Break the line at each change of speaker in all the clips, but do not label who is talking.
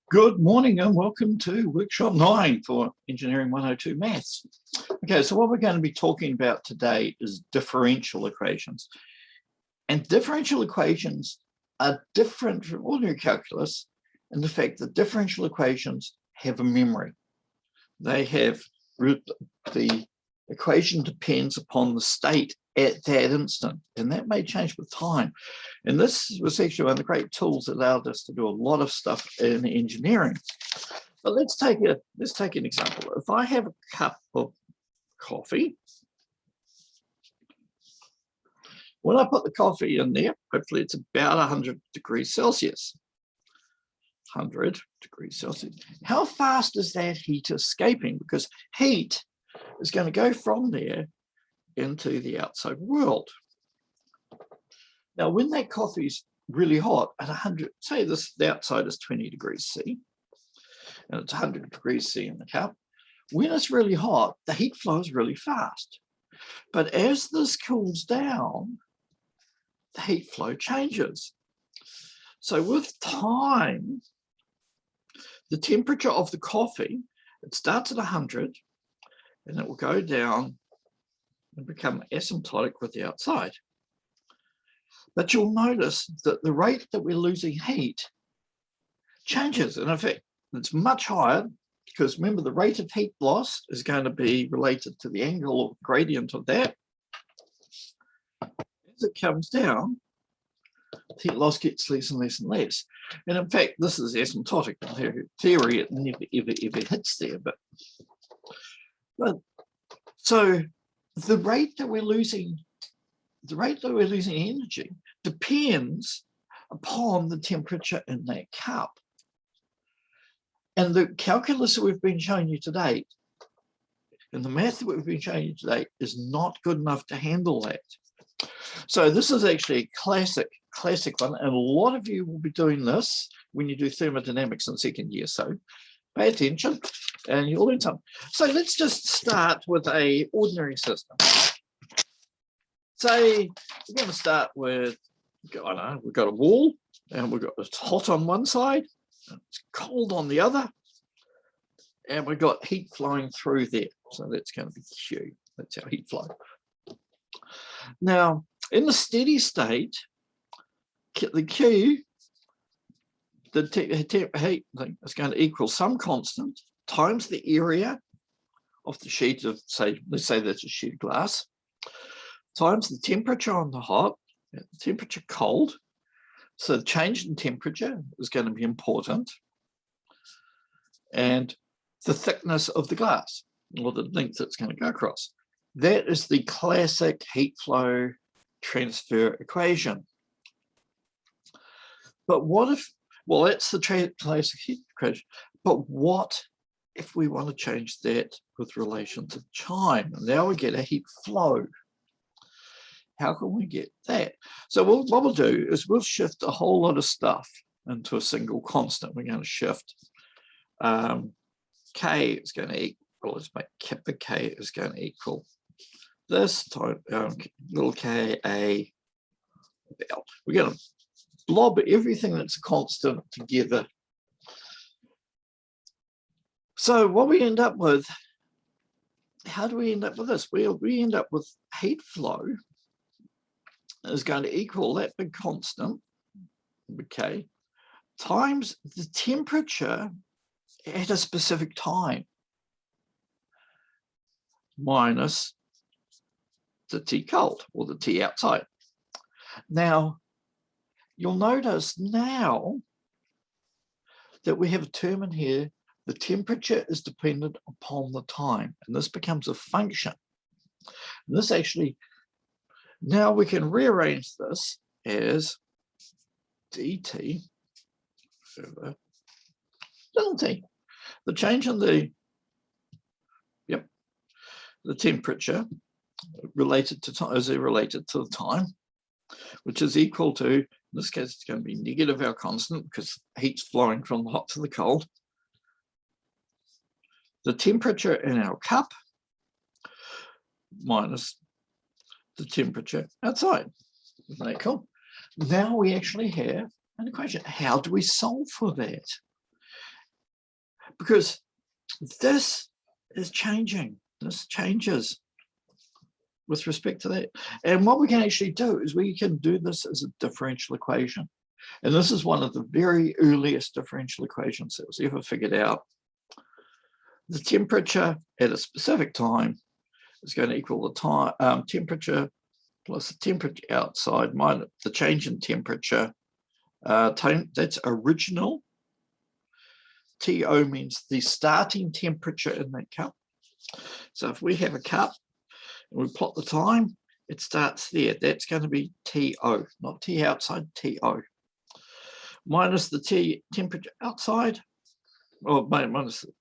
Good morning and welcome to Workshop 9 for Engineering 102 Maths. Okay, so what we're going to be talking about today is differential equations. And differential equations are different from ordinary calculus in the fact that differential equations have a memory. They have, the equation depends upon the state at that instant, and that may change with time. And this was actually one of the great tools that allowed us to do a lot of stuff in engineering. But let's take an example. If I have a cup of coffee, when I put the coffee in there, hopefully it's about 100 degrees Celsius. 100 degrees Celsius. How fast is that heat escaping? Because heat is going to go from there into the outside world. Now, when that coffee's really hot at 100, say the outside is 20 degrees C, and it's 100 degrees C in the cup. When it's really hot, the heat flows really fast. But as this cools down, the heat flow changes. So with time, the temperature of the coffee, it starts at 100, and it will go down and become asymptotic with the outside. But you'll notice that the rate that we're losing heat changes. And in fact, it's much higher because remember the rate of heat loss is going to be related to the angle or gradient of that. As it comes down, heat loss gets less and less and less. And in fact, this is asymptotic. In theory, it never, ever hits there. But so the rate that we're losing energy depends upon the temperature in that cup. And the calculus that we've been showing you today, and the math that we've been showing you today, is not good enough to handle that. So this is actually a classic one, and a lot of you will be doing this when you do thermodynamics in second year. So pay attention and you'll learn something. So let's just start with an ordinary system. Say we're going to start with, I don't know, we've got a wall and we've got it's hot on one side, and it's cold on the other, and we've got heat flowing through there. So that's going to be Q. That's our heat flow. Now, in the steady state, the Q, the heat thing is going to equal some constant times the area of the sheet of, say, let's say that's a sheet of glass, times the temperature on the hot, and the temperature cold. So the change in temperature is going to be important. And the thickness of the glass, or the length it's going to go across. That is the classic heat flow transfer equation. But what if, well, that's the classic heat equation, but what if we want to change that with relation to time? And now we get a heat flow. How can we get that? So what we'll do is we'll shift a whole lot of stuff into a single constant. We're going to shift K is going to equal, let's make kappa K is going to equal this time, little k A L. We're going to blob everything that's a constant together. So what we end up with, how do we end up with this? We end up with heat flow is going to equal that big constant, okay, times the temperature at a specific time minus the T cold or the T outside. Now, you'll notice now that we have a term in here, the temperature is dependent upon the time, and this becomes a function. And this actually, now we can rearrange this as dt over little t. The change in the temperature related to time is related to the time, which is equal to, in this case, it's going to be negative our constant because heat's flowing from the hot to the cold. The temperature in our cup minus the temperature outside. Isn't that cool? Now we actually have an equation. How do we solve for that? because this is changing. This changes with respect to that. And what we can actually do is we can do this as a differential equation. And this is one of the very earliest differential equations that was ever figured out. The temperature at a specific time is going to equal the time temperature plus the temperature outside minus the change in temperature. That's original. TO means the starting temperature in that cup. So if we have a cup and we plot the time, it starts there. That's going to be TO, not T outside, TO. Minus the T temperature outside, or minus the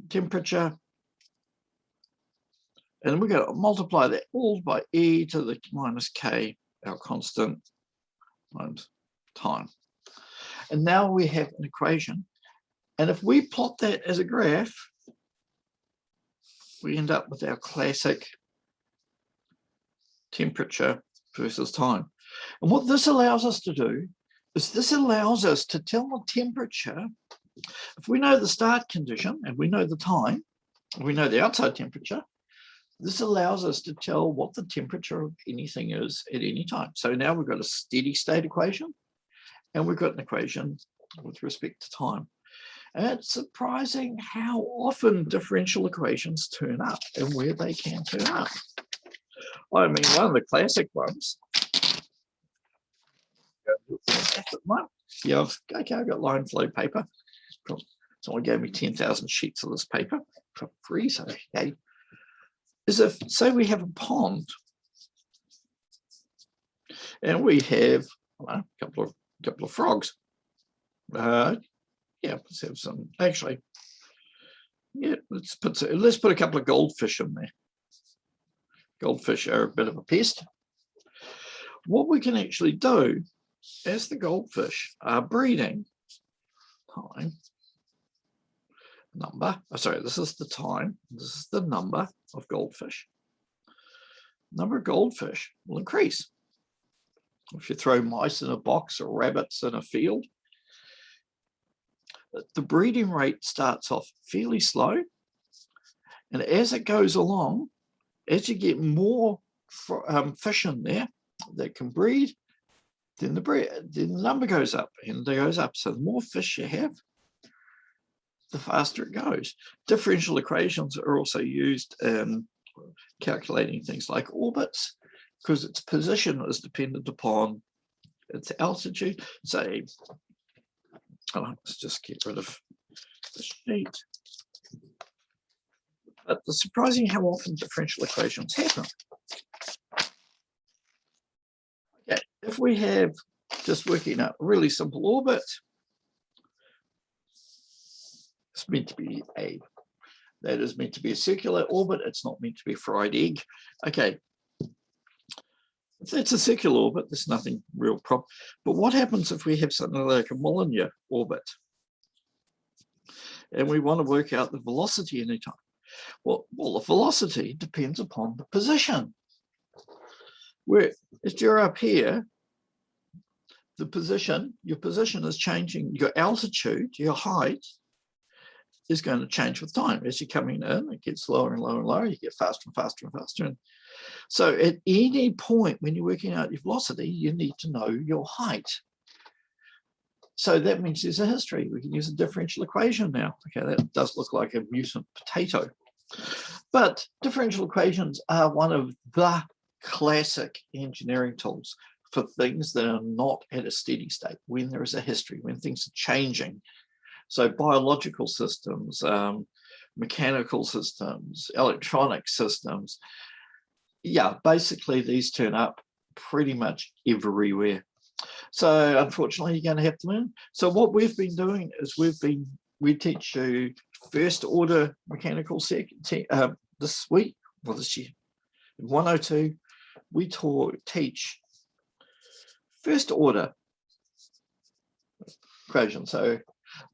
temperature. And we're going to multiply that all by E to the minus K, our constant, times time. And now we have an equation. And if we plot that as a graph, we end up with our classic temperature versus time. And what this allows us to do is this allows us to tell the temperature. If we know the start condition and we know the time, we know the outside temperature, this allows us to tell what the temperature of anything is at any time. So now we've got a steady state equation and we've got an equation with respect to time. And it's surprising how often differential equations turn up and where they can turn up. I mean, one of the classic ones. Yeah, okay, I've got line flow paper. Someone gave me 10,000 sheets of this paper for free, so okay. Is if, say we have a pond and we have a couple of frogs. Yeah, let's have some, actually, yeah, let's put a couple of goldfish in there. Goldfish are a bit of a pest. What we can actually do as the goldfish are breeding, time, number, sorry, this is the time, this is the number of goldfish. Number of goldfish will increase. If you throw mice in a box or rabbits in a field, the breeding rate starts off fairly slow. And as it goes along, as you get more fish in there that can breed, then the number goes up and it goes up. So the more fish you have, the faster it goes. Differential equations are also used in calculating things like orbits, because its position is dependent upon its altitude. Say, let's just get rid of the sheet. But it's surprising how often differential equations happen. Okay, if we have just working out a really simple orbit, it's meant to be that is meant to be a circular orbit. It's not meant to be a fried egg. Okay, if that's a circular orbit, there's nothing real problem. But what happens if we have something like a Molyneux orbit and we want to work out the velocity anytime? Well, the velocity depends upon the position. Where if you're up here, the position, your position is changing. Your altitude, your height is going to change with time. As you're coming in, it gets lower and lower and lower. You get faster and faster and faster. And so at any point when you're working out your velocity, you need to know your height. So that means there's a history. We can use a differential equation now. Okay, that does look like a mutant potato. But differential equations are one of the classic engineering tools for things that are not at a steady state, when there is a history, when things are changing. So biological systems, mechanical systems, electronic systems. Yeah, basically these turn up pretty much everywhere. So unfortunately, you're going to have to learn. So what we've been doing is we teach you first order mechanical this week, well this year, in 102, we teach first order equations. So,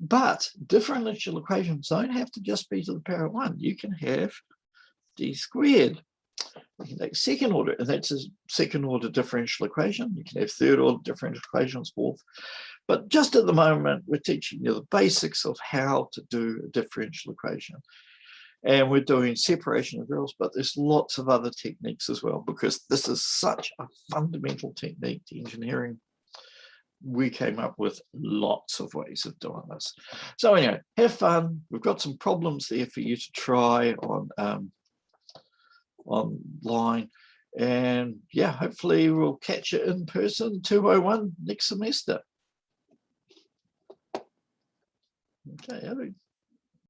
but differential equations don't have to just be to the power of 1. You can have d squared. We can take second order, and that's a second order differential equation. You can have third order differential equations, fourth, But just at the moment, we're teaching you the basics of how to do a differential equation. And we're doing separation of variables, but there's lots of other techniques as well, because this is such a fundamental technique to engineering. We came up with lots of ways of doing this. So anyway, have fun. We've got some problems there for you to try on online. And yeah, hopefully we'll catch you in person 201 next semester. Okay,